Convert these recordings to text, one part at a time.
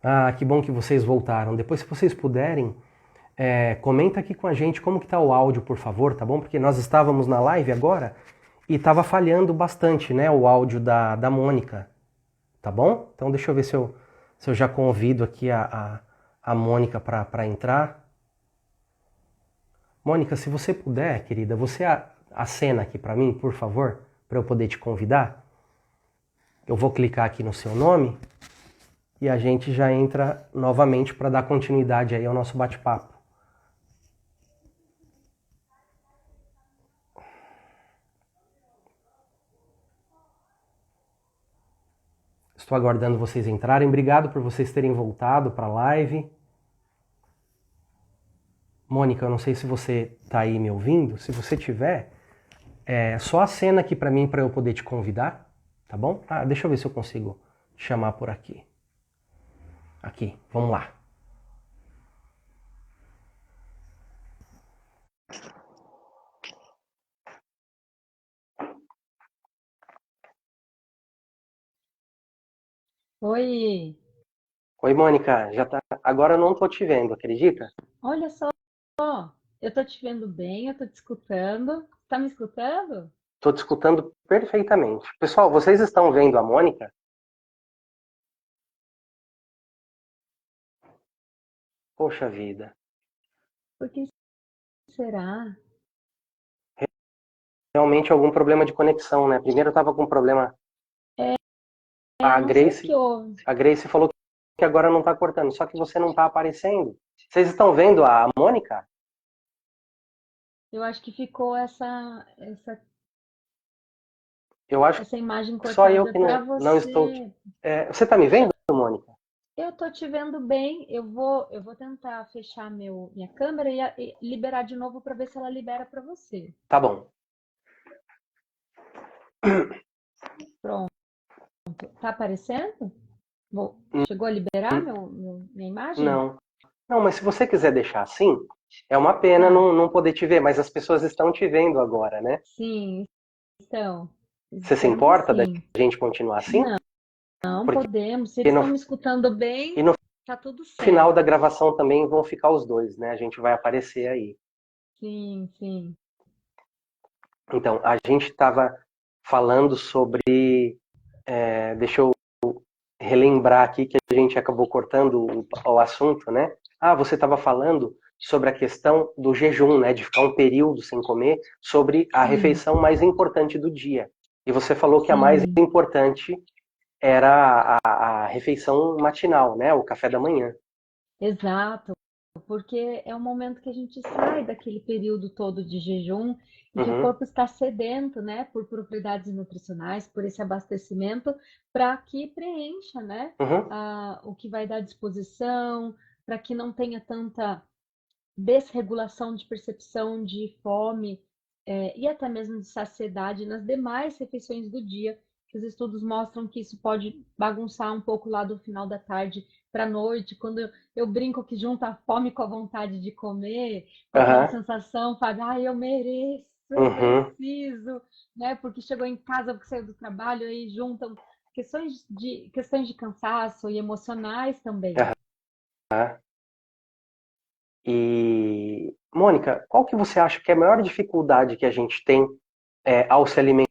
Ah, que bom que vocês voltaram. Depois, se vocês puderem, comenta aqui com a gente como que tá o áudio, por favor, tá bom? Porque nós estávamos na live agora e estava falhando bastante, né, o áudio da Mônica, tá bom? Então deixa eu ver se eu já convido aqui a Mônica para entrar. Mônica, se você puder, querida, você acena aqui para mim, por favor, para eu poder te convidar. Eu vou clicar aqui no seu nome e a gente já entra novamente para dar continuidade aí ao nosso bate-papo. Estou aguardando vocês entrarem. Obrigado por vocês terem voltado para a live. Mônica, eu não sei se você está aí me ouvindo. Se você tiver, só acena aqui para mim para eu poder te convidar, tá bom? Ah, deixa eu ver se eu consigo chamar por aqui. Aqui, vamos lá. Oi, Oi, Mônica, já tá. Agora eu não tô te vendo, acredita? olha só, eu tô te vendo bem, eu tô te escutando. Tá me escutando? Tô te escutando perfeitamente. Pessoal, vocês estão vendo a Mônica? Poxa vida. Por que será? Realmente algum problema de conexão, né? Primeiro eu tava com problema. Eu A não sei o que Grace, houve. a Grace falou que agora não tá cortando, só que você não tá aparecendo. Vocês estão vendo a Mônica? Eu acho que ficou Eu acho essa imagem que só eu cortada que para não estou. você. Você tá me Deixa, vendo, Mônica? eu tô te vendo bem. Eu vou tentar fechar minha câmera e liberar de novo para ver se ela libera para você. Tá bom. Pronto. Tá aparecendo? Chegou a liberar minha imagem? Não. Não, mas se você quiser deixar assim, é uma pena Tá. não poder te ver, mas as pessoas estão te vendo agora, né? Sim, então. Você se Estamos importa da sim. gente continuar assim? Não. Não Porque podemos. Se eles no, estão me escutando e bem, no tá tudo final da certo. gravação também vão ficar os dois, né? A gente vai aparecer aí. Sim, sim. Então, a gente estava falando sobre. Deixa eu relembrar aqui que a gente acabou cortando o assunto, né? Ah, você estava falando sobre a questão do jejum, né? De ficar um período sem comer, sobre a Sim, refeição mais importante do dia. E você falou que a mais sim. importante era a refeição matinal, né? O café da manhã. Exato. Porque é o momento que a gente sai daquele período todo de jejum e que o Uhum, corpo está sedento, né, por propriedades nutricionais, por esse abastecimento, para que preencha, né, uhum, o que vai dar disposição, para que não tenha tanta desregulação de percepção de fome, e até mesmo de saciedade nas demais refeições do dia, que os estudos mostram que isso pode bagunçar um pouco lá do final da tarde para a noite, quando eu brinco que junta a fome com a vontade de comer, com aquela aham, sensação, fala, eu mereço, eu uhum. preciso, né? Porque chegou em casa, porque saiu do trabalho, aí juntam questões de cansaço e emocionais também. Aham. E, Mônica, qual que você acha que é a maior dificuldade que a gente tem ao se alimentar?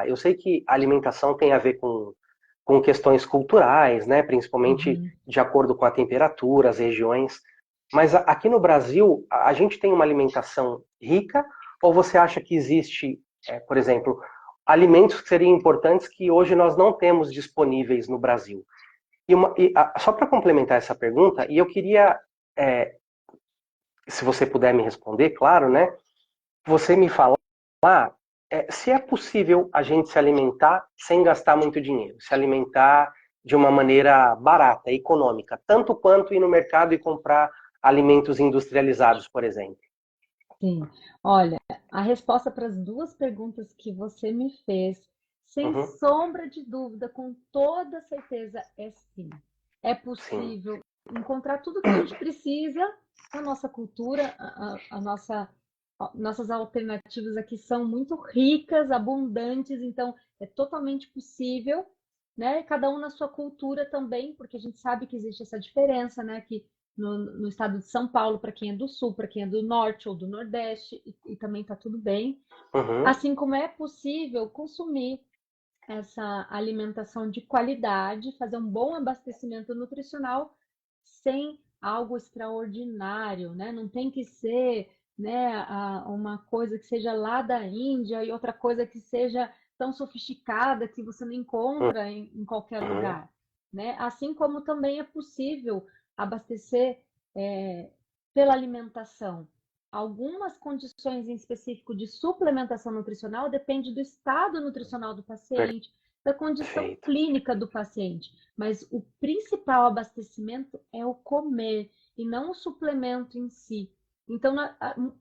Eu sei que a alimentação tem a ver com questões culturais, né? Principalmente Uhum. de acordo com a temperatura, as regiões. Mas aqui no Brasil, a gente tem uma alimentação rica? Ou você acha que existe, por exemplo, alimentos que seriam importantes que hoje nós não temos disponíveis no Brasil? Só para complementar essa pergunta, e eu queria, é, se você puder me responder, claro, né? Você me falar se é possível a gente se alimentar sem gastar muito dinheiro, se alimentar de uma maneira barata, econômica, tanto quanto ir no mercado e comprar alimentos industrializados, por exemplo. Sim, olha, a resposta para as duas perguntas que você me fez, sem Uhum, sombra de dúvida, com toda certeza, é sim. É sim. possível encontrar tudo que a gente precisa na nossa cultura, a nossa Nossas alternativas aqui são muito ricas, abundantes, então é totalmente possível, né? Cada um na sua cultura também, porque a gente sabe que existe essa diferença, né? Que no estado de São Paulo, para quem é do sul, para quem é do norte ou do nordeste, e também está tudo bem. Uhum. Assim como é possível consumir essa alimentação de qualidade, fazer um bom abastecimento nutricional sem algo extraordinário, né? Não tem que ser, né, uma coisa que seja lá da Índia e outra coisa que seja tão sofisticada que você não encontra em qualquer Uhum. lugar, né? Assim como também é possível abastecer pela alimentação. Algumas condições em específico de suplementação nutricional depende do estado nutricional do paciente, da condição Perfeito. clínica do paciente. Mas o principal abastecimento é o comer e não o suplemento em si. Então,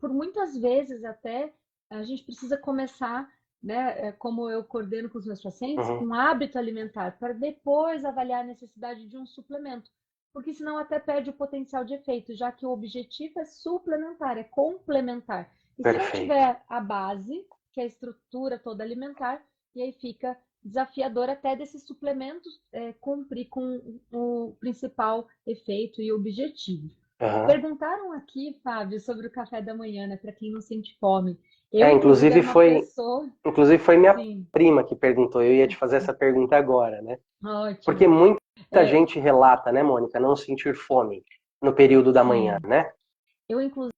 por muitas vezes até a gente precisa começar, né, como eu coordeno com os meus pacientes, Uhum. com hábito alimentar, para depois avaliar a necessidade de um suplemento. Porque senão até perde o potencial de efeito, já que o objetivo é suplementar, é complementar. E se não Perfeito. tiver a base, que é a estrutura toda alimentar, e aí fica desafiador até desses suplementos cumprir com o principal efeito e objetivo. Uhum. Perguntaram aqui, Fábio, sobre o café da manhã, né, para quem não sente fome. É, Eu, inclusive, era uma pessoa. inclusive foi minha Sim, prima que perguntou. Eu ia te fazer essa pergunta agora, né? Porque ótimo. muita É, gente relata, né, Mônica, não sentir fome no período da manhã, sim. né? Eu, inclusive,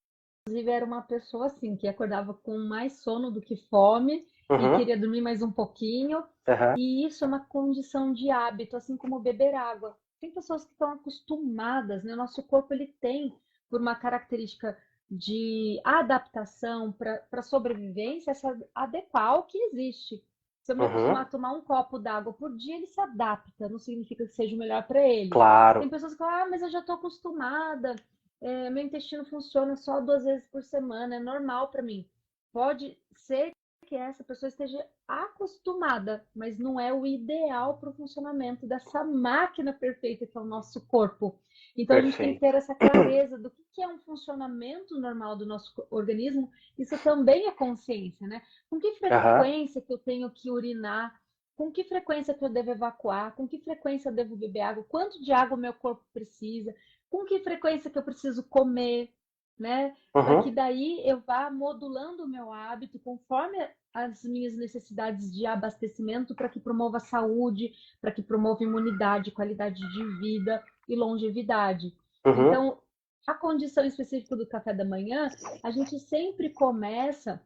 era uma pessoa assim, que acordava com mais sono do que fome e Uhum. queria dormir mais um pouquinho. Uhum. E isso é uma condição de hábito, assim como beber água. Tem pessoas que estão acostumadas, né? O nosso corpo ele tem, por uma característica de adaptação para sobrevivência, se adequar ao que existe. Se eu me acostumar Uhum. a tomar um copo d'água por dia, ele se adapta, não significa que seja o melhor para ele. Tem Claro. pessoas que falam, ah, mas eu já estou acostumada, meu intestino funciona só 2 vezes por semana, é normal para mim. Pode ser que essa pessoa esteja acostumada, mas não é o ideal para o funcionamento dessa máquina perfeita que é o nosso corpo. Então a gente tem que ter Perfeito. essa clareza do que é um funcionamento normal do nosso organismo. Isso também é consciência, né? Com que Aham. frequência que eu tenho que urinar? Com que frequência que eu devo evacuar? Com que frequência eu devo beber água? Quanto de água o meu corpo precisa? Com que frequência que eu preciso comer, né? Para que Uhum. daí eu vá modulando o meu hábito conforme as minhas necessidades de abastecimento para que promova saúde, para que promova imunidade, qualidade de vida e longevidade. Uhum. Então, a condição específica do café da manhã, a gente sempre começa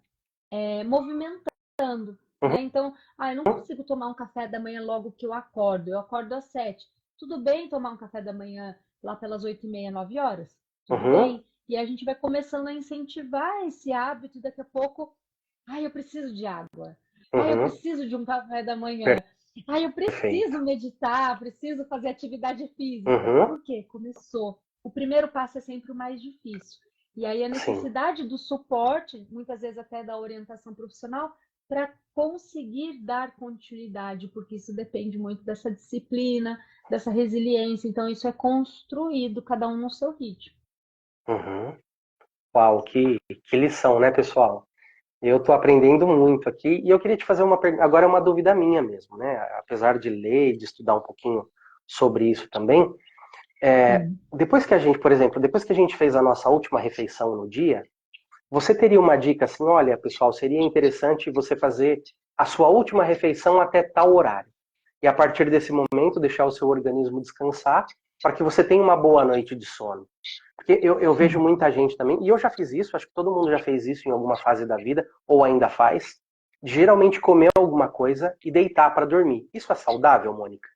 movimentando, Uhum. né? Então, eu não consigo tomar um café da manhã logo que eu acordo às 7. Tudo bem tomar um café da manhã lá pelas 8h30, 9 horas? Tudo Uhum. bem. E a gente vai começando a incentivar esse hábito e daqui a pouco, eu preciso de água. Eu Uhum. preciso de um café da manhã. Eu Perfeito. preciso meditar, preciso fazer atividade física. Uhum. Por quê? Começou. O primeiro passo é sempre o mais difícil. E aí a Sim. necessidade do suporte, muitas vezes até da orientação profissional, para conseguir dar continuidade, porque isso depende muito dessa disciplina, dessa resiliência. Então, isso é construído, cada um no seu ritmo. Uhum. Uau, que lição, né, pessoal? Eu estou aprendendo muito aqui e eu queria te fazer uma pergunta. Agora é uma dúvida minha mesmo, né? Apesar de ler e de estudar um pouquinho sobre isso também, Sim. depois que a gente, por exemplo, depois que a gente fez a nossa última refeição no dia, você teria uma dica assim, olha, pessoal, seria interessante você fazer a sua última refeição até tal horário. E a partir desse momento deixar o seu organismo descansar para que você tenha uma boa noite de sono. Porque eu vejo Sim. muita gente também, e eu já fiz isso, acho que todo mundo já fez isso em alguma fase da vida, ou ainda faz, de geralmente comer alguma coisa e deitar para dormir. Isso é saudável, Mônica?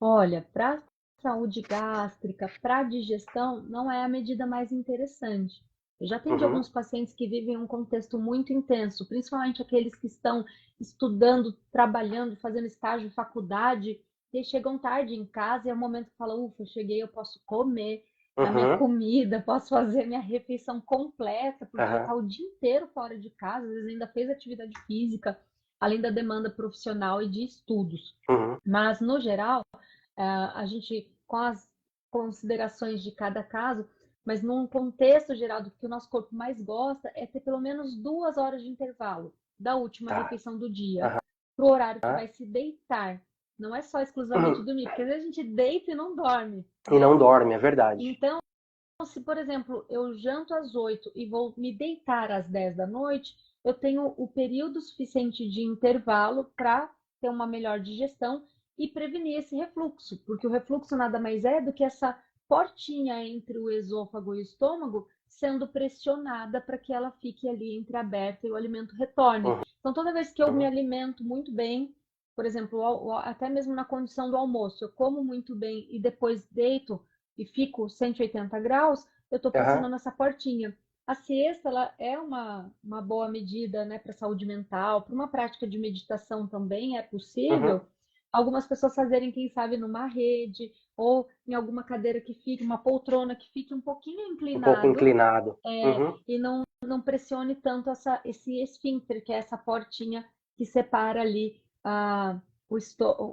Olha, para saúde gástrica, para digestão, não é a medida mais interessante. Eu já atendi Uhum. alguns pacientes que vivem um contexto muito intenso, principalmente aqueles que estão estudando, trabalhando, fazendo estágio, faculdade, e aí chegam tarde em casa e é o momento que fala, ufa, eu cheguei, eu posso comer a minha Uhum. comida, posso fazer a minha refeição completa, porque Uhum. está o dia inteiro fora de casa, às vezes ainda fez atividade física, além da demanda profissional e de estudos. Uhum. Mas, no geral, a gente, com as considerações de cada caso, Mas num contexto geral do que o nosso corpo mais gosta é ter pelo menos 2 horas de intervalo da última Tá. refeição do dia Aham. para o horário que vai se deitar. Não é só exclusivamente dormir, porque às vezes a gente deita e não dorme, E né? não dorme, é verdade. Então, se, por exemplo, eu janto às 8 e vou me deitar às 10 da noite, eu tenho o período suficiente de intervalo para ter uma melhor digestão e prevenir esse refluxo, porque o refluxo nada mais é do que essa portinha entre o esôfago e o estômago sendo pressionada para que ela fique ali entreaberta e o alimento retorne. Uhum. Então, toda vez que eu me alimento muito bem, por exemplo, até mesmo na condição do almoço, eu como muito bem e depois deito e fico 180 graus, eu estou Aham. pressionando essa portinha. A siesta, ela é uma boa medida, né, para a saúde mental, para uma prática de meditação também é Uhum. possível. Algumas pessoas fazerem, quem sabe, numa rede ou em alguma cadeira que fique, uma poltrona que fique um pouquinho Um pouco inclinado, inclinado. Uhum. e não pressione tanto esse esfíncter, que é essa portinha que separa ali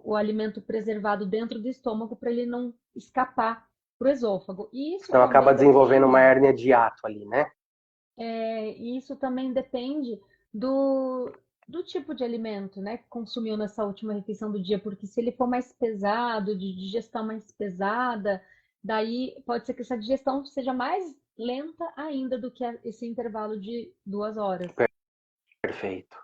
o alimento preservado dentro do estômago para ele não escapar para o esôfago. E isso Então acaba também desenvolvendo uma depende, hérnia de hiato ali, né? e isso também depende do tipo de alimento, né, que consumiu nessa última refeição do dia, porque se ele for mais pesado, de digestão mais pesada, daí pode ser que essa digestão seja mais lenta ainda do que esse intervalo de 2 horas. Perfeito.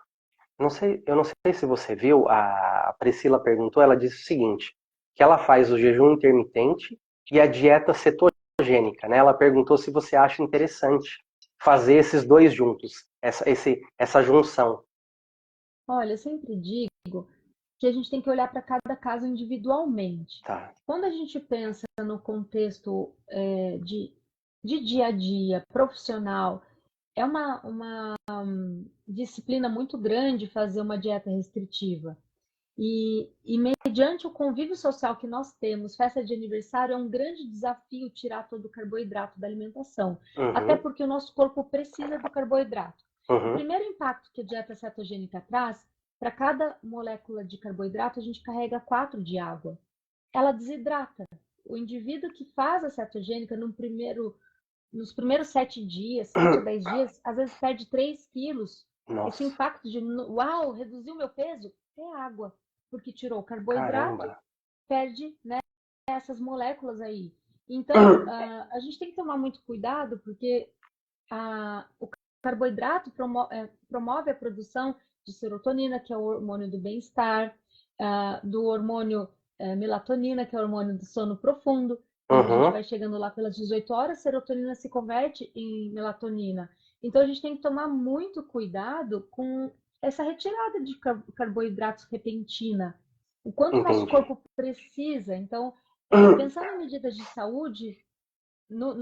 Eu não sei se você viu, a Priscila perguntou, ela disse o seguinte, que ela faz o jejum intermitente e a dieta cetogênica, né? Ela perguntou se você acha interessante fazer esses dois juntos, essa junção. Olha, eu sempre digo que a gente tem que olhar para cada caso individualmente. Tá. Quando a gente pensa no contexto de dia a dia, profissional, é uma disciplina muito grande fazer uma dieta restritiva. E mediante o convívio social que nós temos, festa de aniversário é um grande desafio tirar todo o carboidrato da alimentação, até Uhum, porque o nosso corpo precisa do carboidrato. O uhum. primeiro impacto que a dieta cetogênica traz, para cada molécula de carboidrato, a gente carrega 4 de água. Ela desidrata. O indivíduo que faz a cetogênica nos primeiros 7 dias, 7 a 10 dias, às vezes perde 3 quilos. Esse Nossa, impacto de, uau, reduziu meu peso, é água, porque tirou o carboidrato, caramba. perde, né, essas moléculas aí. Então, a gente tem que tomar muito cuidado, porque o carboidrato promove a produção de serotonina, que é o hormônio do bem-estar, do hormônio melatonina, que é o hormônio do sono profundo. Quando a gente Uhum, vai chegando lá pelas 18 horas, serotonina se converte em melatonina. Então, a gente tem que tomar muito cuidado com essa retirada de carboidratos repentina. O quanto o nosso entendi. corpo precisa. Então, pensando em medidas de saúde, no,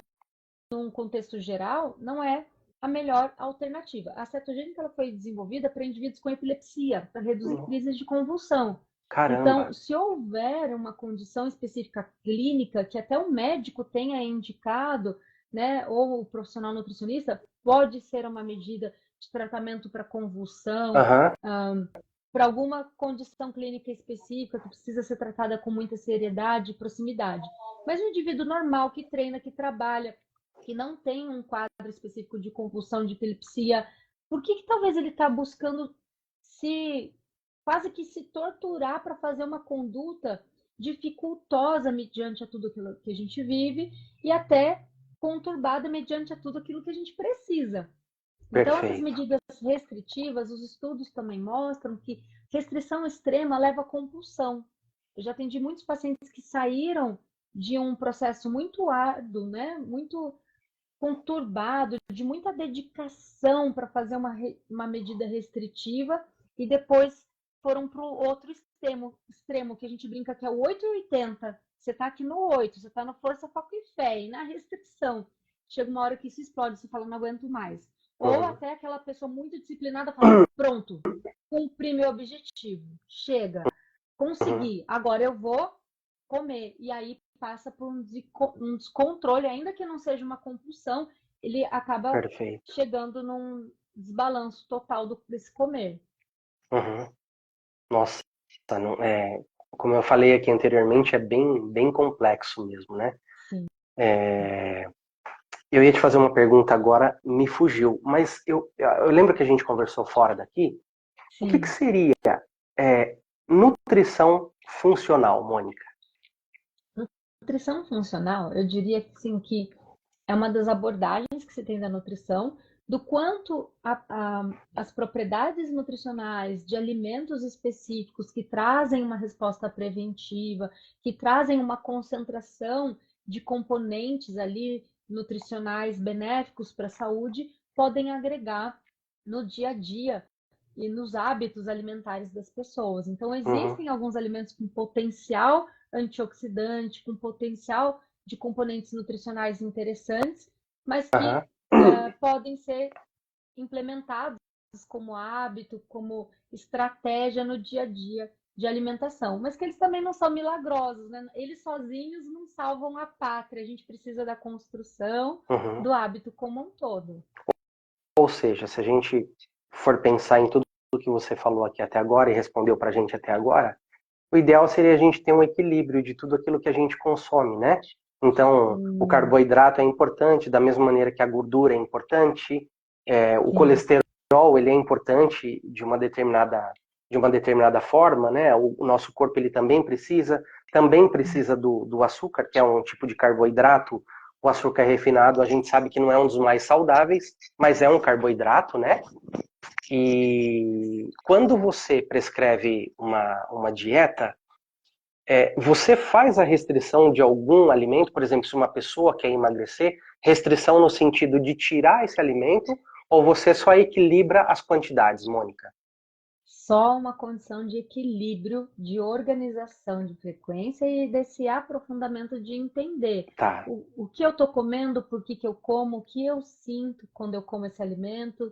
num contexto geral, não é a melhor alternativa. A cetogênica ela foi desenvolvida para indivíduos com epilepsia, para reduzir crises de convulsão. Caramba. Então, se houver uma condição específica clínica que até o médico tenha indicado, né, ou o profissional nutricionista, pode ser uma medida de tratamento para convulsão, Aham, para alguma condição clínica específica que precisa ser tratada com muita seriedade e proximidade. Mas um indivíduo normal que treina, que trabalha, que não tem um quadro específico de convulsão, de epilepsia, por que talvez ele está buscando se quase que se torturar para fazer uma conduta dificultosa mediante a tudo aquilo que a gente vive e até conturbada mediante a tudo aquilo que a gente precisa? Então, essas perfeito. medidas restritivas, os estudos também mostram que restrição extrema leva a compulsão. Eu já atendi muitos pacientes que saíram de um processo muito árduo, né? Muito conturbado, de muita dedicação para fazer uma medida restritiva e depois foram para o outro extremo, que a gente brinca que é o 880. Você está aqui no 8, você está na força, foco e fé, e na restrição. Chega uma hora que isso explode, você fala, não aguento mais. Ou Uhum, até aquela pessoa muito disciplinada fala, pronto, cumpri meu objetivo, chega, uhum. consegui, agora eu vou comer. E aí passa por um descontrole, ainda que não seja uma compulsão, ele acaba Perfeito. chegando num desbalanço total desse comer. Uhum. Nossa, não, como eu falei aqui anteriormente, é bem complexo mesmo, né? Sim. É, Eu ia te fazer uma pergunta agora, me fugiu, mas eu lembro que a gente conversou fora daqui. O que Sim. seria nutrição funcional, Mônica? Nutrição funcional, eu diria que sim, que é uma das abordagens que se tem da nutrição, do quanto as propriedades nutricionais de alimentos específicos que trazem uma resposta preventiva, que trazem uma concentração de componentes ali nutricionais benéficos para a saúde, podem agregar no dia a dia e nos hábitos alimentares das pessoas. Então, Uhum, existem alguns alimentos com potencial antioxidante, com potencial de componentes nutricionais interessantes, mas que aham. podem ser implementados como hábito, como estratégia no dia a dia de alimentação, mas que eles também não são milagrosos, né? Eles sozinhos não salvam a pátria, a gente precisa da construção Uhum. do hábito como um todo. Ou seja, se a gente for pensar em tudo que você falou aqui até agora e respondeu para a gente até agora, o ideal seria a gente ter um equilíbrio de tudo aquilo que a gente consome, né? Então, o Sim, carboidrato é importante, da mesma maneira que a gordura é importante, o sim, colesterol ele é importante de uma determinada forma, né? O nosso corpo ele também precisa do açúcar, que é um tipo de carboidrato. O açúcar refinado, a gente sabe que não é um dos mais saudáveis, mas é um carboidrato, né? E quando você prescreve uma dieta, você faz a restrição de algum alimento, por exemplo, se uma pessoa quer emagrecer, restrição no sentido de tirar esse alimento, ou você só equilibra as quantidades, Mônica? só uma condição de equilíbrio, de organização de frequência e desse aprofundamento de entender Tá. o que eu estou comendo, por que que eu como, o que eu sinto quando eu como esse alimento,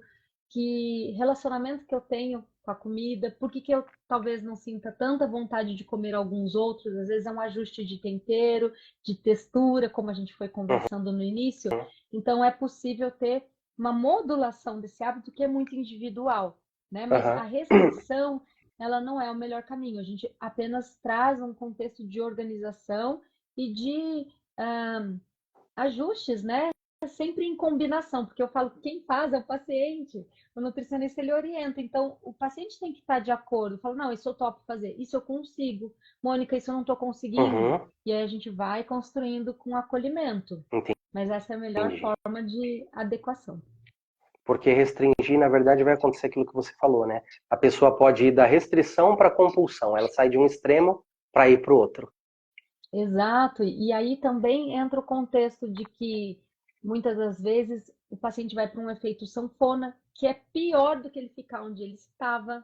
que relacionamento que eu tenho com a comida, por que que eu talvez não sinta tanta vontade de comer alguns outros, às vezes é um ajuste de tempero, de textura, como a gente foi Uhum. conversando no início. Então é possível ter uma modulação desse hábito que é muito individual, né? Mas a Aham. restrição, ela não é o melhor caminho. A gente apenas traz um contexto de organização e de ajustes, né? Sempre em combinação, porque eu falo que quem faz é o paciente, o nutricionista ele orienta, então o paciente tem que estar de acordo, fala, não, isso eu topo fazer, isso eu consigo, Mônica, isso eu não estou conseguindo, Uhum. e aí a gente vai construindo com acolhimento, mas essa é a melhor Entendi. forma de adequação. Porque restringir, na verdade, vai acontecer aquilo que você falou, né? A pessoa pode ir da restrição para a compulsão, ela sai de um extremo para ir para o outro. Exato, e aí também entra o contexto de que muitas das vezes o paciente vai para um efeito sanfona, que é pior do que ele ficar onde ele estava,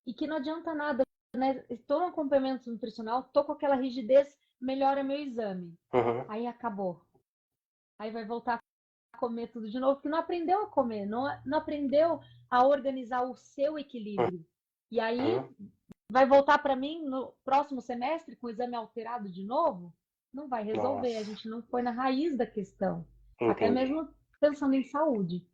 e que não adianta nada, né? Estou no acompanhamento nutricional, estou com aquela rigidez, melhora meu exame. Uhum. Aí acabou. Aí vai voltar a comer tudo de novo, porque não aprendeu a comer, não aprendeu a organizar o seu equilíbrio. E aí Uhum. vai voltar para mim no próximo semestre com o exame alterado de novo? Não vai resolver, a Nossa, gente não foi na raiz da questão, até entendi. mesmo pensando em saúde.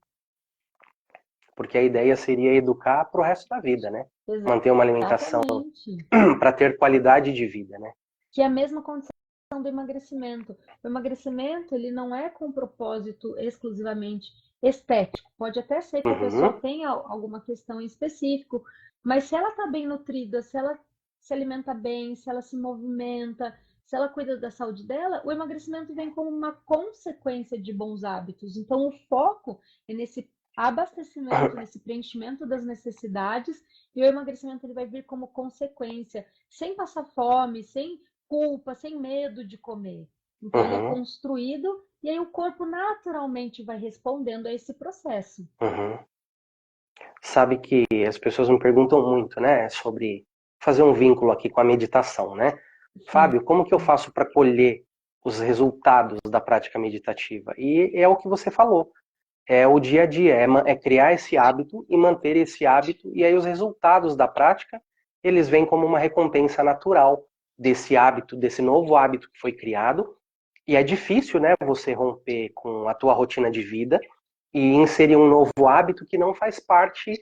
Porque a ideia seria educar para o resto da vida, né? Manter uma alimentação Exatamente. para ter qualidade de vida, né? Que é a mesma condição do emagrecimento. O emagrecimento, ele não é com propósito exclusivamente estético. Pode até ser que a pessoa Uhum. tenha alguma questão em específico, mas se ela está bem nutrida, se ela se alimenta bem, se ela se movimenta, se ela cuida da saúde dela, o emagrecimento vem como uma consequência de bons hábitos. Então, o foco é nesse abastecimento, nesse preenchimento das necessidades, e o emagrecimento ele vai vir como consequência, sem passar fome, sem culpa, sem medo de comer. Então ele é Uhum. construído e aí o corpo naturalmente vai respondendo a esse processo. Uhum. Sabe que as pessoas me perguntam muito, né, sobre fazer um vínculo aqui com a meditação, né? Sim, Fábio, como que eu faço para colher os resultados da prática meditativa? E é o que você falou, é o dia a dia, é criar esse hábito e manter esse hábito, e aí os resultados da prática, eles vêm como uma recompensa natural desse hábito, desse novo hábito que foi criado, e é difícil, né, você romper com a tua rotina de vida e inserir um novo hábito que não faz parte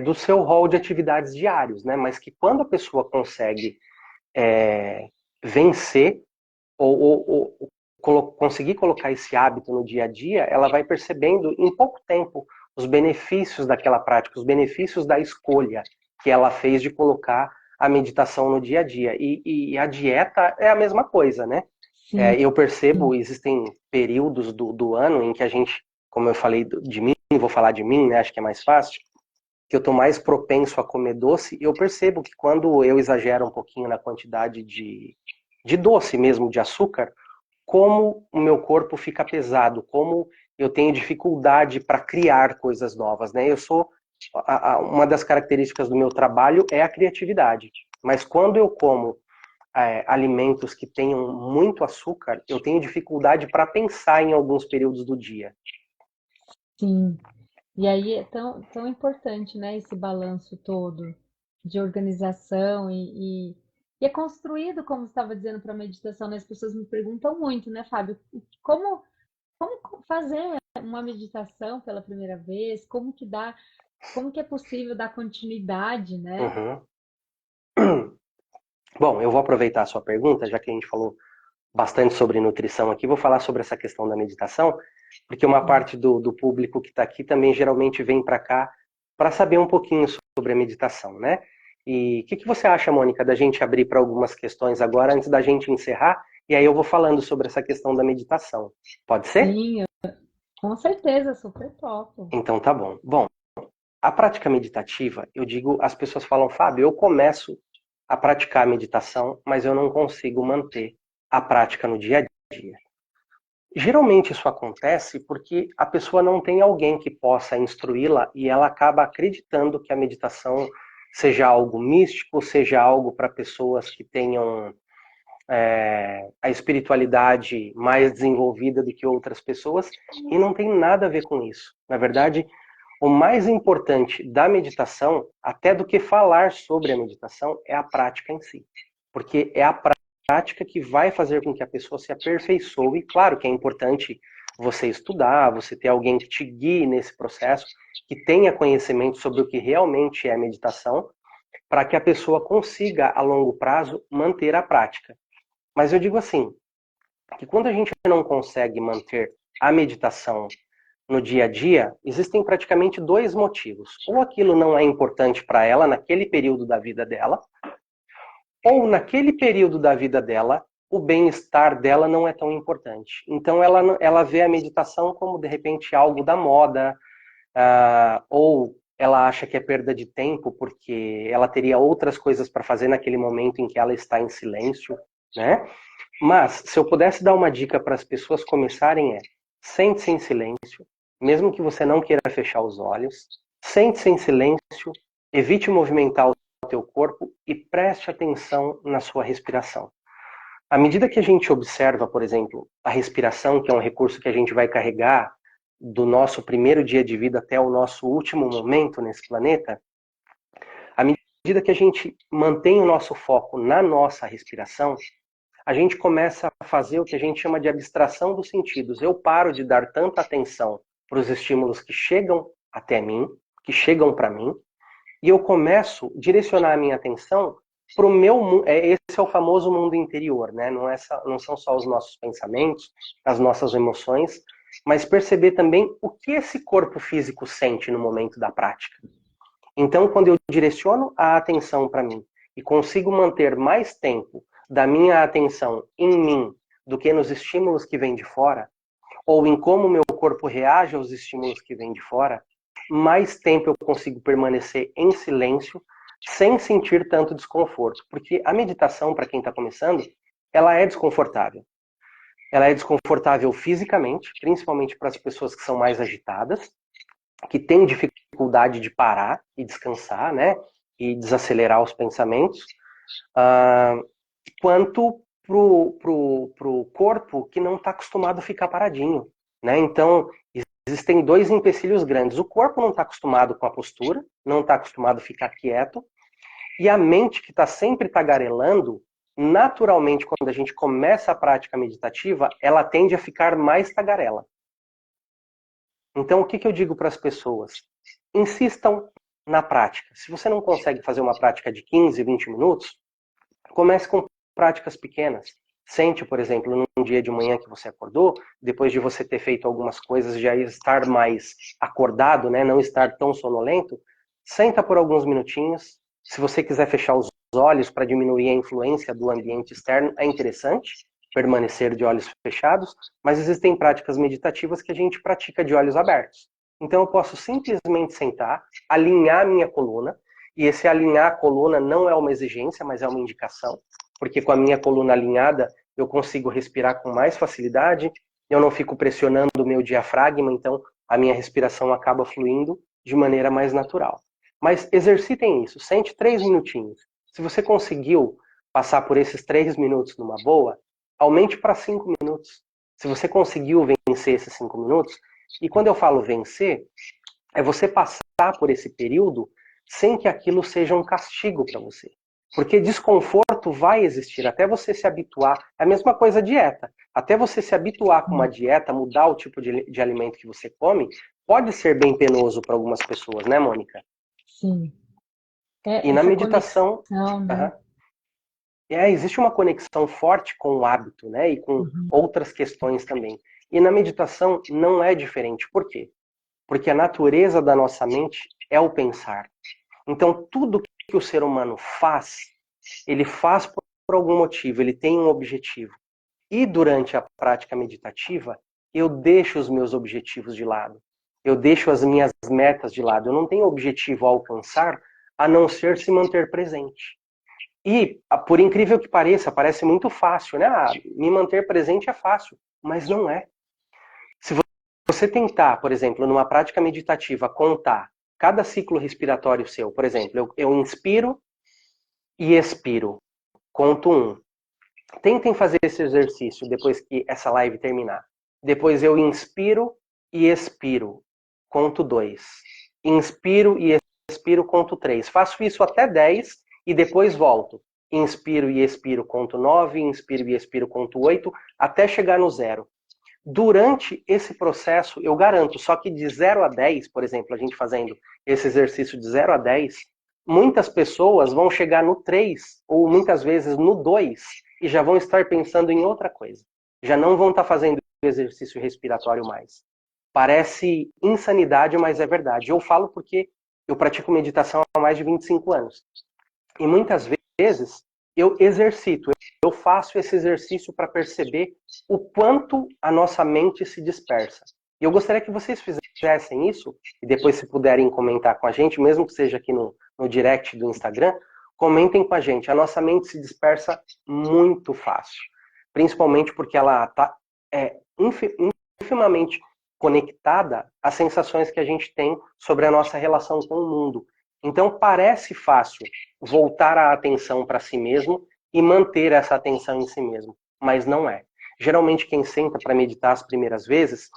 do seu rol de atividades diários, né? Mas que quando a pessoa consegue vencer ou conseguir colocar esse hábito no dia a dia, ela vai percebendo em pouco tempo os benefícios daquela prática, os benefícios da escolha que ela fez de colocar a meditação no dia a dia. E a dieta é a mesma coisa, né? Sim. Eu percebo, existem períodos do ano em que a gente, como eu falei de mim, vou falar de mim, né? Acho que é mais fácil, que eu tô mais propenso a comer doce, e eu percebo que quando eu exagero um pouquinho na quantidade de doce mesmo, de açúcar, como o meu corpo fica pesado, como eu tenho dificuldade para criar coisas novas, né? Eu sou uma das características do meu trabalho é a criatividade, mas quando eu como alimentos que tenham muito açúcar, eu tenho dificuldade para pensar em alguns períodos do dia. Sim. E aí é tão importante, né, esse balanço todo de organização e é construído, como você estava dizendo, para a meditação, né? As pessoas me perguntam muito, né, Fábio, como, como fazer uma meditação pela primeira vez? Como que é possível dar continuidade, né? Uhum. Bom, eu vou aproveitar a sua pergunta, já que a gente falou bastante sobre nutrição aqui, vou falar sobre essa questão da meditação, porque uma parte do público que está aqui também geralmente vem para cá para saber um pouquinho sobre a meditação, né? E o que você acha, Mônica, da gente abrir para algumas questões agora, antes da gente encerrar, e aí eu vou falando sobre essa questão da meditação. Pode ser? Sim, com certeza, super top. Então tá bom. Bom, a prática meditativa, eu digo, as pessoas falam, Fábio, eu começo a praticar a meditação, mas eu não consigo manter a prática no dia a dia. Geralmente isso acontece porque a pessoa não tem alguém que possa instruí-la e ela acaba acreditando que a meditação seja algo místico, seja algo para pessoas que tenham a espiritualidade mais desenvolvida do que outras pessoas, e não tem nada a ver com isso. Na verdade, o mais importante da meditação, até do que falar sobre a meditação, é a prática em si. Porque é a prática que vai fazer com que a pessoa se aperfeiçoe. Claro que é importante você estudar, você ter alguém que te guie nesse processo, que tenha conhecimento sobre o que realmente é meditação, para que a pessoa consiga, a longo prazo, manter a prática. Mas eu digo assim, que quando a gente não consegue manter a meditação no dia a dia, existem praticamente dois motivos. Ou aquilo não é importante para ela naquele período da vida dela, ou naquele período da vida dela, o bem-estar dela não é tão importante. Então ela vê a meditação como, de repente, algo da moda, ou ela acha que é perda de tempo porque ela teria outras coisas para fazer naquele momento em que ela está em silêncio, né? Mas, se eu pudesse dar uma dica para as pessoas começarem sente-se em silêncio, mesmo que você não queira fechar os olhos, sente-se em silêncio, evite movimentar o teu corpo e preste atenção na sua respiração. À medida que a gente observa, por exemplo, a respiração, que é um recurso que a gente vai carregar do nosso primeiro dia de vida até o nosso último momento nesse planeta, à medida que a gente mantém o nosso foco na nossa respiração, a gente começa a fazer o que a gente chama de abstração dos sentidos. Eu paro de dar tanta atenção para os estímulos que chegam até mim, que chegam para mim, e eu começo a direcionar a minha atenção para o meu mundo. Esse é o famoso mundo interior, né? Não são só os nossos pensamentos, as nossas emoções, mas perceber também o que esse corpo físico sente no momento da prática. Então, quando eu direciono a atenção para mim e consigo manter mais tempo da minha atenção em mim do que nos estímulos que vêm de fora, ou em como o meu corpo reage aos estímulos que vêm de fora, mais tempo eu consigo permanecer em silêncio sem sentir tanto desconforto. Porque a meditação, para quem está começando, ela é desconfortável. Ela é desconfortável fisicamente, principalmente para as pessoas que são mais agitadas, que têm dificuldade de parar e descansar, né? E desacelerar os pensamentos. Quanto pro corpo que não está acostumado a ficar paradinho, né? Então, existem dois empecilhos grandes. O corpo não está acostumado com a postura, não está acostumado a ficar quieto, e a mente que está sempre tagarelando, naturalmente, quando a gente começa a prática meditativa, ela tende a ficar mais tagarela. Então, o que eu digo para as pessoas? Insistam na prática. Se você não consegue fazer uma prática de 15, 20 minutos, comece com práticas pequenas. Sente, por exemplo, num dia de manhã que você acordou, depois de você ter feito algumas coisas, já estar mais acordado, né? Não estar tão sonolento, senta por alguns minutinhos. Se você quiser fechar os olhos para diminuir a influência do ambiente externo, é interessante permanecer de olhos fechados, mas existem práticas meditativas que a gente pratica de olhos abertos. Então eu posso simplesmente sentar, alinhar a minha coluna, e esse alinhar a coluna não é uma exigência, mas é uma indicação, porque com a minha coluna alinhada eu consigo respirar com mais facilidade, eu não fico pressionando o meu diafragma, então a minha respiração acaba fluindo de maneira mais natural. Mas exercitem isso, sente 3 minutinhos. Se você conseguiu passar por esses 3 minutos numa boa, aumente para 5 minutos. Se você conseguiu vencer esses 5 minutos, e quando eu falo vencer, é você passar por esse período sem que aquilo seja um castigo para você. Porque desconforto vai existir até você se habituar. É a mesma coisa a dieta. Até você se habituar com uma dieta, mudar o tipo de alimento que você come, pode ser bem penoso para algumas pessoas, né, Mônica? Sim. E na Essa meditação, conexão, né? existe uma conexão forte com o hábito, né? E com Uhum. outras questões também. E na meditação não é diferente. Por quê? Porque a natureza da nossa mente é o pensar. Então, tudo que o ser humano faz, ele faz por algum motivo, ele tem um objetivo. E durante a prática meditativa, eu deixo os meus objetivos de lado. Eu deixo as minhas metas de lado. Eu não tenho objetivo a alcançar, a não ser se manter presente. E, por incrível que pareça, parece muito fácil, né? Me manter presente é fácil, mas não é. Se você tentar, por exemplo, numa prática meditativa, contar cada ciclo respiratório seu, por exemplo, eu inspiro e expiro, conto 1. Tentem fazer esse exercício depois que essa live terminar. Depois eu inspiro e expiro, conto 2. Inspiro e expiro, conto 3. Faço isso até 10 e depois volto. Inspiro e expiro, conto 9. Inspiro e expiro, conto 8, até chegar no 0. Durante esse processo, eu garanto, só que de 0 a 10, por exemplo, a gente fazendo esse exercício de 0 a 10, muitas pessoas vão chegar no 3, ou muitas vezes no 2, e já vão estar pensando em outra coisa. Já não vão estar fazendo exercício respiratório mais. Parece insanidade, mas é verdade. Eu falo porque eu pratico meditação há mais de 25 anos. E muitas vezes eu exercito, eu faço esse exercício para perceber o quanto a nossa mente se dispersa. E eu gostaria que vocês fizessem isso, e depois se puderem comentar com a gente, mesmo que seja aqui no direct do Instagram, comentem com a gente. A nossa mente se dispersa muito fácil, principalmente porque ela está infimamente conectada às sensações que a gente tem sobre a nossa relação com o mundo. Então parece fácil voltar a atenção para si mesmo e manter essa atenção em si mesmo, mas não é. Geralmente quem senta para meditar as primeiras vezes,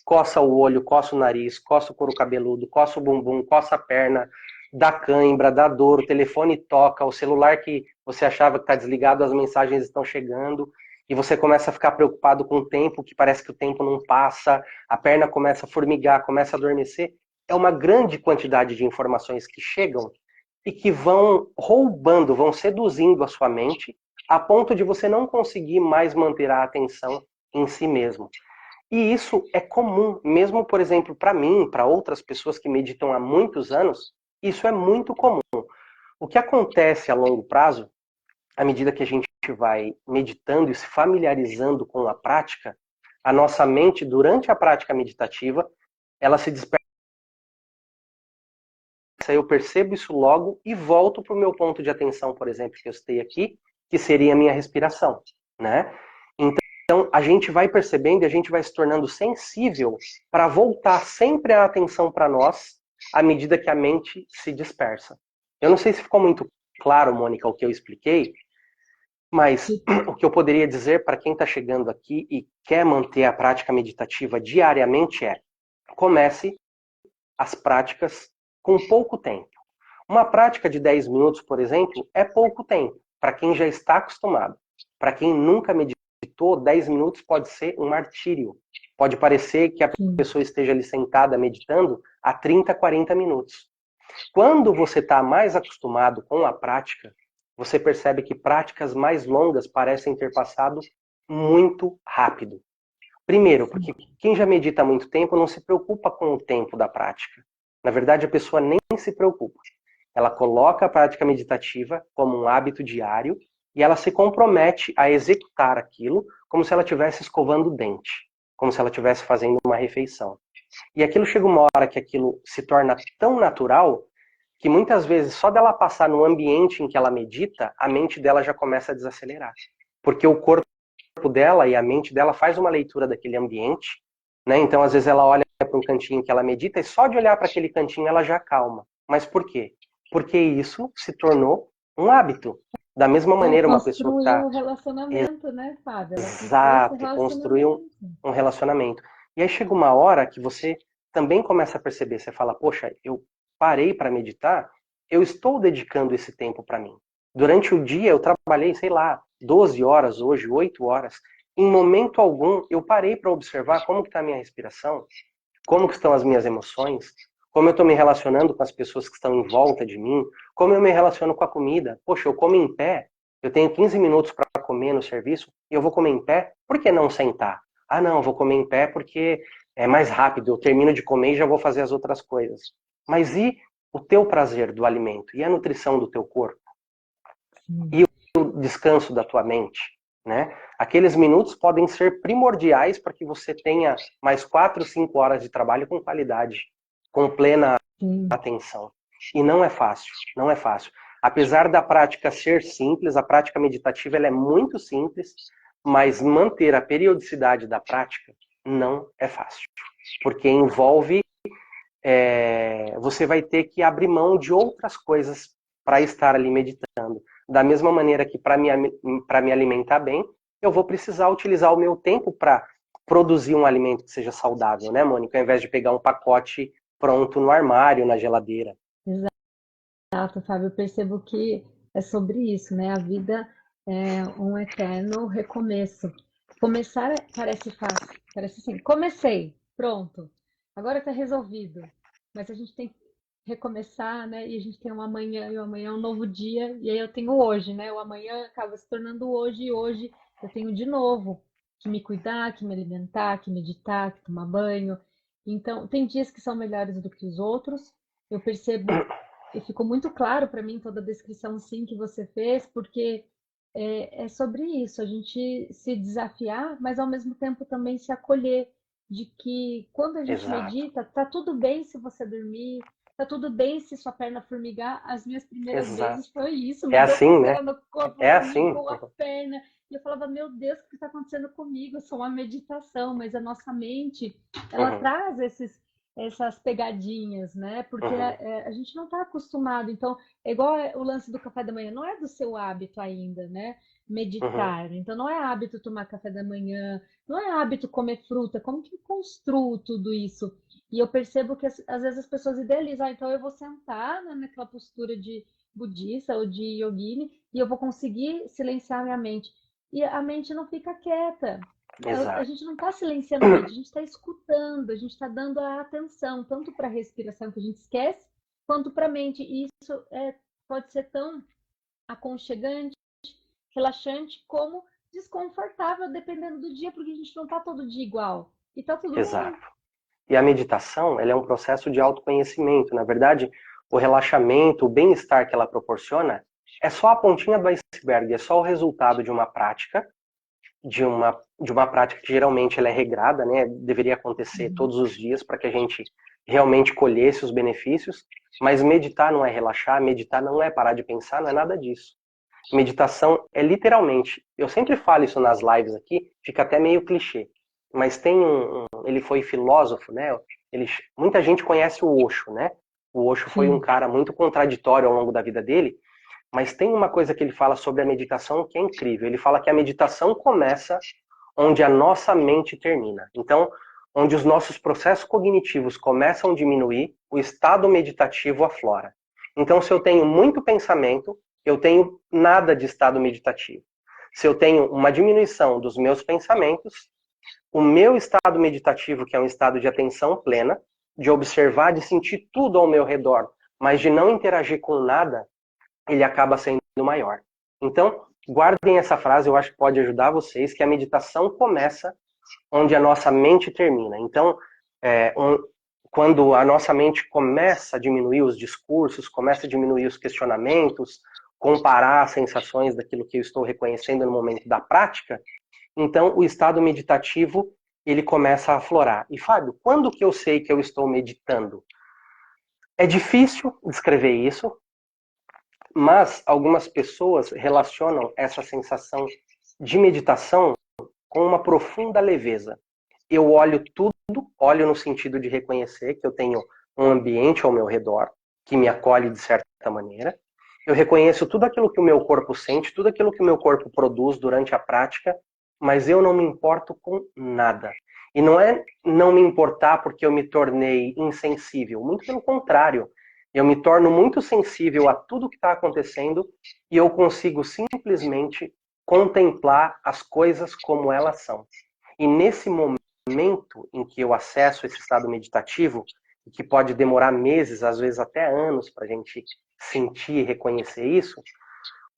coça o olho, coça o nariz, coça o couro cabeludo, coça o bumbum, coça a perna, dá cãibra, dá dor, o telefone toca, o celular que você achava que está desligado, as mensagens estão chegando, e você começa a ficar preocupado com o tempo, que parece que o tempo não passa, a perna começa a formigar, começa a adormecer. É uma grande quantidade de informações que chegam e que vão roubando, vão seduzindo a sua mente, a ponto de você não conseguir mais manter a atenção em si mesmo. E isso é comum, mesmo, por exemplo, para mim, para outras pessoas que meditam há muitos anos, isso é muito comum. O que acontece a longo prazo, à medida que a gente vai meditando e se familiarizando com a prática, a nossa mente, durante a prática meditativa, ela se dispersa. Eu percebo isso logo e volto para o meu ponto de atenção, por exemplo, que eu citei aqui, que seria a minha respiração, né? Então, a gente vai percebendo e a gente vai se tornando sensível para voltar sempre a atenção para nós, à medida que a mente se dispersa. Eu não sei se ficou muito claro, Mônica, o que eu expliquei, mas o que eu poderia dizer para quem está chegando aqui e quer manter a prática meditativa diariamente é: comece as práticas com pouco tempo. Uma prática de 10 minutos, por exemplo, é pouco tempo, para quem já está acostumado. Para quem nunca meditou, 10 minutos pode ser um martírio. Pode parecer que a pessoa esteja ali sentada meditando há 30, 40 minutos. Quando você está mais acostumado com a prática, você percebe que práticas mais longas parecem ter passado muito rápido. Primeiro, porque quem já medita há muito tempo não se preocupa com o tempo da prática. Na verdade, a pessoa nem se preocupa. Ela coloca a prática meditativa como um hábito diário e ela se compromete a executar aquilo como se ela estivesse escovando o dente, como se ela estivesse fazendo uma refeição. E aquilo chega uma hora que aquilo se torna tão natural que muitas vezes só dela passar no ambiente em que ela medita, a mente dela já começa a desacelerar. Porque o corpo dela e a mente dela faz uma leitura daquele ambiente, né? Então às vezes ela olha para um cantinho que ela medita e só de olhar para aquele cantinho ela já calma. Mas por quê? Porque isso se tornou um hábito. Da mesma maneira, uma pessoa que construiu está... o relacionamento, né, Fábio? Ela construiu esse Exato, construiu relacionamento. um relacionamento. E aí chega uma hora que você também começa a perceber, você fala, poxa, eu parei para meditar, eu estou dedicando esse tempo para mim. Durante o dia eu trabalhei, sei lá, 12 horas hoje, 8 horas. Em momento algum eu parei para observar como está a minha respiração, como que estão as minhas emoções, como eu estou me relacionando com as pessoas que estão em volta de mim, como eu me relaciono com a comida. Poxa, eu como em pé, eu tenho 15 minutos para comer no serviço, e eu vou comer em pé, por que não sentar? Ah, não, eu vou comer em pé porque é mais rápido, eu termino de comer e já vou fazer as outras coisas. Mas e o teu prazer do alimento? E a nutrição do teu corpo? E o descanso da tua mente? Né? Aqueles minutos podem ser primordiais para que você tenha mais 4, 5 horas de trabalho com qualidade, com plena atenção. E não é fácil, não é fácil. Apesar da prática ser simples, a prática meditativa ela é muito simples, mas manter a periodicidade da prática não é fácil. Porque envolve, você vai ter que abrir mão de outras coisas para estar ali meditando. Da mesma maneira que para me alimentar bem, eu vou precisar utilizar o meu tempo para produzir um alimento que seja saudável, né, Mônica? Ao invés de pegar um pacote pronto no armário, na geladeira. Exato, Fábio. Eu percebo que é sobre isso, né? A vida é um eterno recomeço. Começar parece fácil, parece assim, comecei, pronto, agora está resolvido. Mas a gente tem que recomeçar, né? E a gente tem um amanhã, e o amanhã é um novo dia, e aí eu tenho hoje, né? O amanhã acaba se tornando hoje, e hoje eu tenho de novo que me cuidar, que me alimentar, que meditar, que tomar banho. Então, tem dias que são melhores do que os outros. Eu percebo e ficou muito claro para mim toda a descrição sim que você fez, porque é sobre isso, a gente se desafiar, mas ao mesmo tempo também se acolher de que quando a gente Exato, medita, tá tudo bem se você dormir, tá tudo bem se sua perna formigar. As minhas primeiras exato. vezes foi isso, É me deu assim, né? coceira no corpo, É assim. formigou a perna. E eu falava, meu Deus, o que está acontecendo comigo? É só uma meditação, mas a nossa mente, ela Uhum, traz essas pegadinhas, né? Porque uhum, a gente não está acostumado. Então, é igual o lance do café da manhã, não é do seu hábito ainda, né? uhum. Meditar. Então, não é hábito tomar café da manhã, não é hábito comer fruta. Como que eu construo tudo isso? E eu percebo que às vezes as pessoas idealizam, então eu vou sentar, né, naquela postura de budista ou de yogini e eu vou conseguir silenciar minha mente. E a mente não fica quieta. A Exato. gente não está silenciando a mente, a gente está escutando, a gente está dando a atenção, tanto para a respiração que a gente esquece, quanto para a mente. E isso pode ser tão aconchegante, relaxante, como desconfortável, dependendo do dia, porque a gente não está todo dia igual. E está tudo Exato. bem. E a meditação, ela é um processo de autoconhecimento. Na verdade, o relaxamento, o bem-estar que ela proporciona, é só a pontinha do iceberg, é só o resultado de uma prática, de uma prática que geralmente ela é regrada, né? Deveria acontecer Uhum. todos os dias para que a gente realmente colhesse os benefícios. Mas meditar não é relaxar, meditar não é parar de pensar, não é nada disso. Meditação é literalmente, eu sempre falo isso nas lives aqui, fica até meio clichê, mas tem ele foi filósofo, né? Muita gente conhece o Osho, né? O Osho foi um Sim. cara muito contraditório ao longo da vida dele, mas tem uma coisa que ele fala sobre a meditação que é incrível. Ele fala que a meditação começa onde a nossa mente termina. Então, onde os nossos processos cognitivos começam a diminuir, o estado meditativo aflora. Então, se eu tenho muito pensamento, eu tenho nada de estado meditativo. Se eu tenho uma diminuição dos meus pensamentos, o meu estado meditativo, que é um estado de atenção plena, de observar, de sentir tudo ao meu redor, mas de não interagir com nada, ele acaba sendo maior. Então, guardem essa frase, eu acho que pode ajudar vocês, que a meditação começa onde a nossa mente termina. Então, quando a nossa mente começa a diminuir os discursos, começa a diminuir os questionamentos, comparar as sensações daquilo que eu estou reconhecendo no momento da prática, então o estado meditativo ele começa a aflorar. E Fábio, quando que eu sei que eu estou meditando? É difícil descrever isso, mas algumas pessoas relacionam essa sensação de meditação com uma profunda leveza. Eu olho tudo, olho no sentido de reconhecer que eu tenho um ambiente ao meu redor que me acolhe de certa maneira. Eu reconheço tudo aquilo que o meu corpo sente, tudo aquilo que o meu corpo produz durante a prática, mas eu não me importo com nada. E não é não me importar porque eu me tornei insensível, muito pelo contrário. Eu me torno muito sensível a tudo que está acontecendo e eu consigo simplesmente contemplar as coisas como elas são. E nesse momento em que eu acesso esse estado meditativo, que pode demorar meses, às vezes até anos, para a gente sentir e reconhecer isso,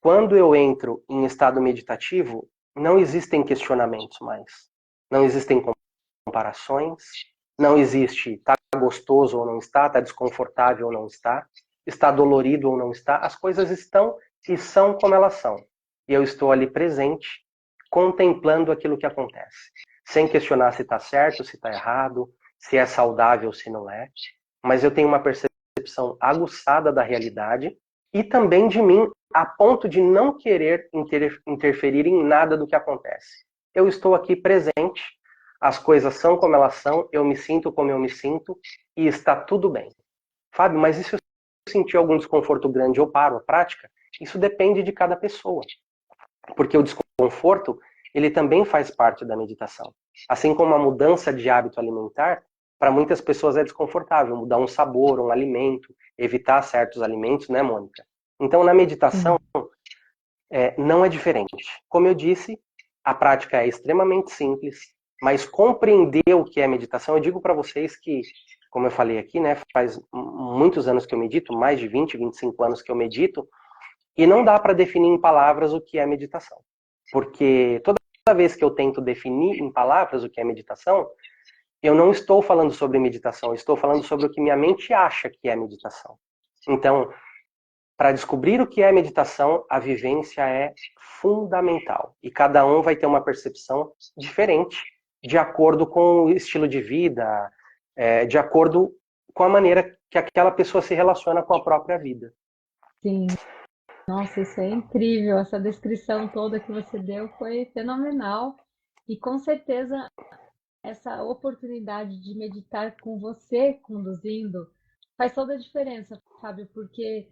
quando eu entro em estado meditativo, não existem questionamentos mais. Não existem comparações, não existe tá gostoso ou não está, tá desconfortável ou não está dolorido ou não está. As coisas estão e são como elas são. E eu estou ali presente, contemplando aquilo que acontece. Sem questionar se está certo, se está errado, se é saudável, se não é. Mas eu tenho uma percepção aguçada da realidade e também de mim, a ponto de não querer interferir em nada do que acontece. Eu estou aqui presente, as coisas são como elas são, eu me sinto como eu me sinto e está tudo bem. Fábio, mas e se eu sentir algum desconforto grande, eu paro a prática? Isso depende de cada pessoa. Porque o desconforto, ele também faz parte da meditação. Assim como a mudança de hábito alimentar, para muitas pessoas é desconfortável mudar um sabor, um alimento, evitar certos alimentos, né, Mônica? Então, na meditação, não é diferente. Como eu disse, a prática é extremamente simples, mas compreender o que é meditação, eu digo para vocês que, como eu falei aqui, né, faz muitos anos que eu medito, mais de 20, 25 anos que eu medito, e não dá para definir em palavras o que é meditação. Porque toda vez que eu tento definir em palavras o que é meditação, eu não estou falando sobre meditação, eu estou falando sobre o que minha mente acha que é meditação. Então, para descobrir o que é meditação, a vivência é fundamental. E cada um vai ter uma percepção diferente, de acordo com o estilo de vida, de acordo com a maneira que aquela pessoa se relaciona com a própria vida. Sim, nossa, isso é incrível. Essa descrição toda que você deu foi fenomenal. E com certeza essa oportunidade de meditar com você conduzindo faz toda a diferença, Fábio, porque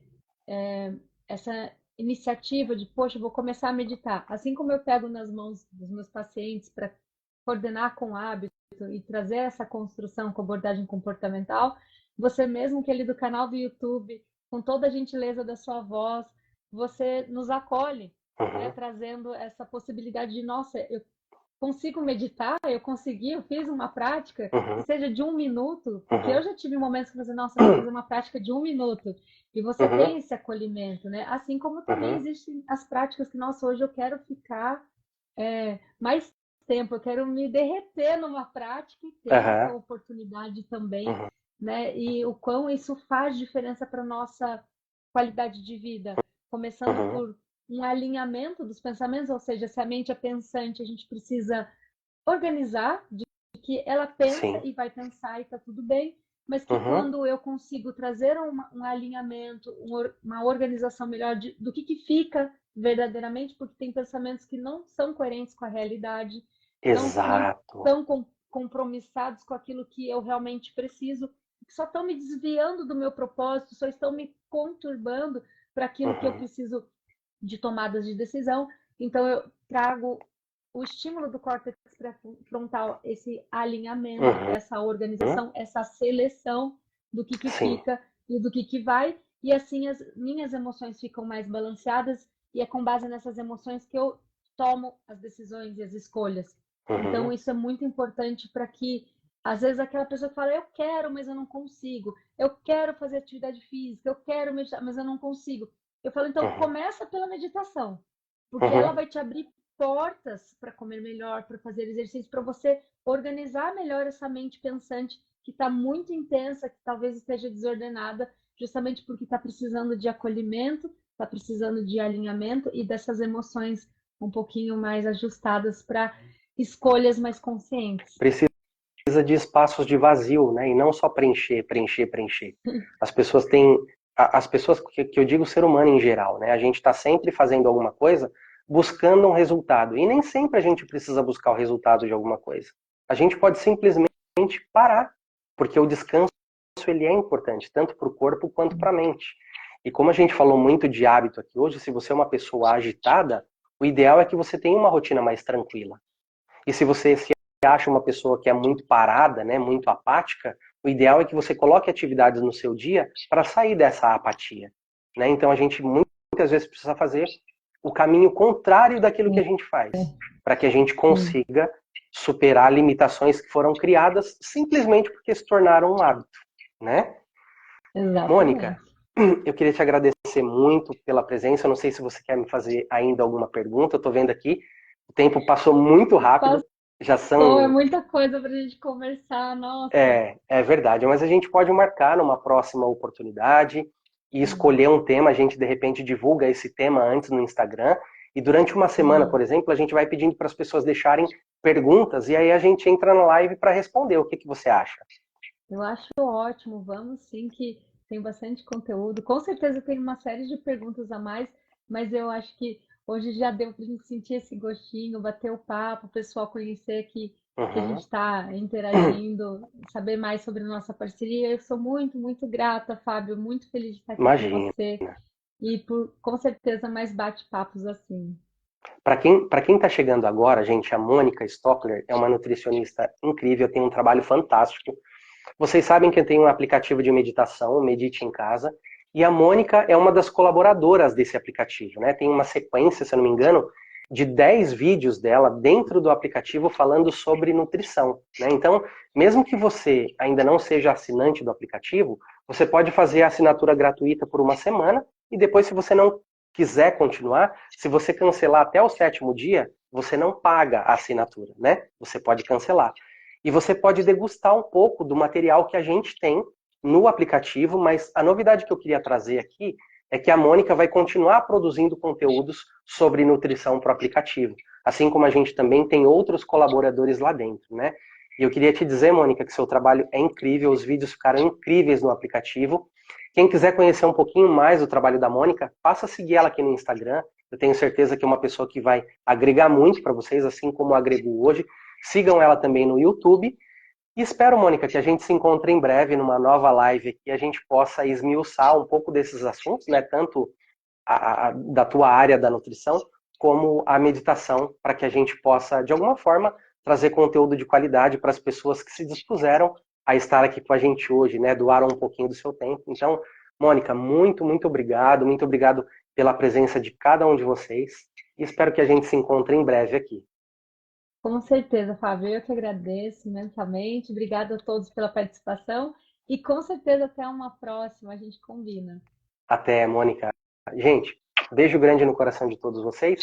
essa iniciativa de, poxa, eu vou começar a meditar, assim como eu pego nas mãos dos meus pacientes para coordenar com hábito e trazer essa construção com abordagem comportamental, você mesmo que ali do canal do YouTube, com toda a gentileza da sua voz, você nos acolhe, né, trazendo essa possibilidade de, nossa, eu consigo meditar, eu fiz uma prática, que seja de 1 minuto, porque eu já tive momentos que você, nossa, eu vou fazer uma prática de 1 minuto, e você tem esse acolhimento, né? Assim como também existem as práticas que, nossa, hoje eu quero ficar mais tempo, eu quero me derreter numa prática e ter essa oportunidade também, né? E o quão isso faz diferença para nossa qualidade de vida, começando por um alinhamento dos pensamentos, ou seja, se a mente é pensante, a gente precisa organizar de que ela pensa Sim. e vai pensar e está tudo bem, mas que quando eu consigo trazer um alinhamento, uma organização melhor do que fica verdadeiramente, porque tem pensamentos que não são coerentes com a realidade, não estão compromissados com aquilo que eu realmente preciso, que só estão me desviando do meu propósito, só estão me conturbando para aquilo que eu preciso de tomadas de decisão. Então, eu trago o estímulo do córtex pré-frontal, esse alinhamento, essa organização, essa seleção do que fica e do que vai. E assim as minhas emoções ficam mais balanceadas e é com base nessas emoções que eu tomo as decisões e as escolhas. Então, isso é muito importante para que, às vezes, aquela pessoa fala, eu quero, mas eu não consigo. Eu quero fazer atividade física, eu quero meditar, mas eu não consigo. Eu falo, então, começa pela meditação. porque ela vai te abrir portas para comer melhor, para fazer exercício, para você organizar melhor essa mente pensante que está muito intensa, que talvez esteja desordenada, justamente porque está precisando de acolhimento, está precisando de alinhamento e dessas emoções um pouquinho mais ajustadas para escolhas mais conscientes. Precisa de espaços de vazio, né? E não só preencher, preencher, preencher. As pessoas têm, as pessoas que eu digo ser humano em geral, né? A gente está sempre fazendo alguma coisa buscando um resultado. E nem sempre a gente precisa buscar o resultado de alguma coisa. A gente pode simplesmente parar, porque o descanso ele é importante, tanto para o corpo quanto para a mente. E como a gente falou muito de hábito aqui hoje, se você é uma pessoa agitada, o ideal é que você tenha uma rotina mais tranquila. E se você se acha uma pessoa que é muito parada, né, muito apática, o ideal é que você coloque atividades no seu dia para sair dessa apatia. Né? Então a gente muitas vezes precisa fazer o caminho contrário daquilo que a gente faz, para que a gente consiga superar limitações que foram criadas simplesmente porque se tornaram um hábito. Né? Exatamente. Mônica, eu queria te agradecer muito pela presença. Eu não sei se você quer me fazer ainda alguma pergunta. Eu estou vendo aqui, o tempo passou muito rápido. Já são... É muita coisa para a gente conversar, nossa. É verdade, mas a gente pode marcar numa próxima oportunidade e escolher um tema. A gente, de repente, divulga esse tema antes no Instagram. E durante uma semana, por exemplo, a gente vai pedindo para as pessoas deixarem perguntas e aí a gente entra na live para responder. O que você acha? Eu acho ótimo, vamos sim, que tem bastante conteúdo. Com certeza tem uma série de perguntas a mais, mas eu acho que hoje já deu para a gente sentir esse gostinho, bater o papo, o pessoal conhecer que a gente está interagindo, saber mais sobre a nossa parceria. Eu sou muito, muito grata, Fábio, muito feliz de estar aqui com você e por, com certeza, mais bate-papos assim. Para quem está chegando agora, gente, a Mônica Stockler é uma nutricionista incrível, tem um trabalho fantástico. Vocês sabem que eu tenho um aplicativo de meditação, Medite em Casa, e a Mônica é uma das colaboradoras desse aplicativo, né? Tem uma sequência, se eu não me engano, de 10 vídeos dela dentro do aplicativo falando sobre nutrição, né? Então, mesmo que você ainda não seja assinante do aplicativo, você pode fazer a assinatura gratuita por uma semana e depois, se você não quiser continuar, se você cancelar até o 7º dia, você não paga a assinatura, né? Você pode cancelar. E você pode degustar um pouco do material que a gente tem no aplicativo, mas a novidade que eu queria trazer aqui é que a Mônica vai continuar produzindo conteúdos sobre nutrição para o aplicativo, assim como a gente também tem outros colaboradores lá dentro, né? E eu queria te dizer, Mônica, que seu trabalho é incrível, os vídeos ficaram incríveis no aplicativo. Quem quiser conhecer um pouquinho mais do trabalho da Mônica, passa a seguir ela aqui no Instagram. Eu tenho certeza que é uma pessoa que vai agregar muito para vocês, assim como agregou hoje. Sigam ela também no YouTube. E espero, Mônica, que a gente se encontre em breve numa nova live que a gente possa esmiuçar um pouco desses assuntos, né? Tanto da tua área da nutrição, como a meditação, para que a gente possa, de alguma forma, trazer conteúdo de qualidade para as pessoas que se dispuseram a estar aqui com a gente hoje, né? Doaram um pouquinho do seu tempo. Então, Mônica, muito, muito obrigado pela presença de cada um de vocês e espero que a gente se encontre em breve aqui. Com certeza, Fábio, eu que agradeço imensamente. Obrigada a todos pela participação e com certeza até uma próxima, a gente combina. Até, Mônica. Gente, beijo grande no coração de todos vocês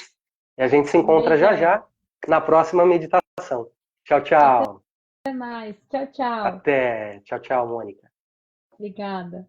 e a gente se encontra já na próxima meditação. Tchau, tchau. Até mais. Tchau, tchau. Até. Tchau, tchau, Mônica. Obrigada.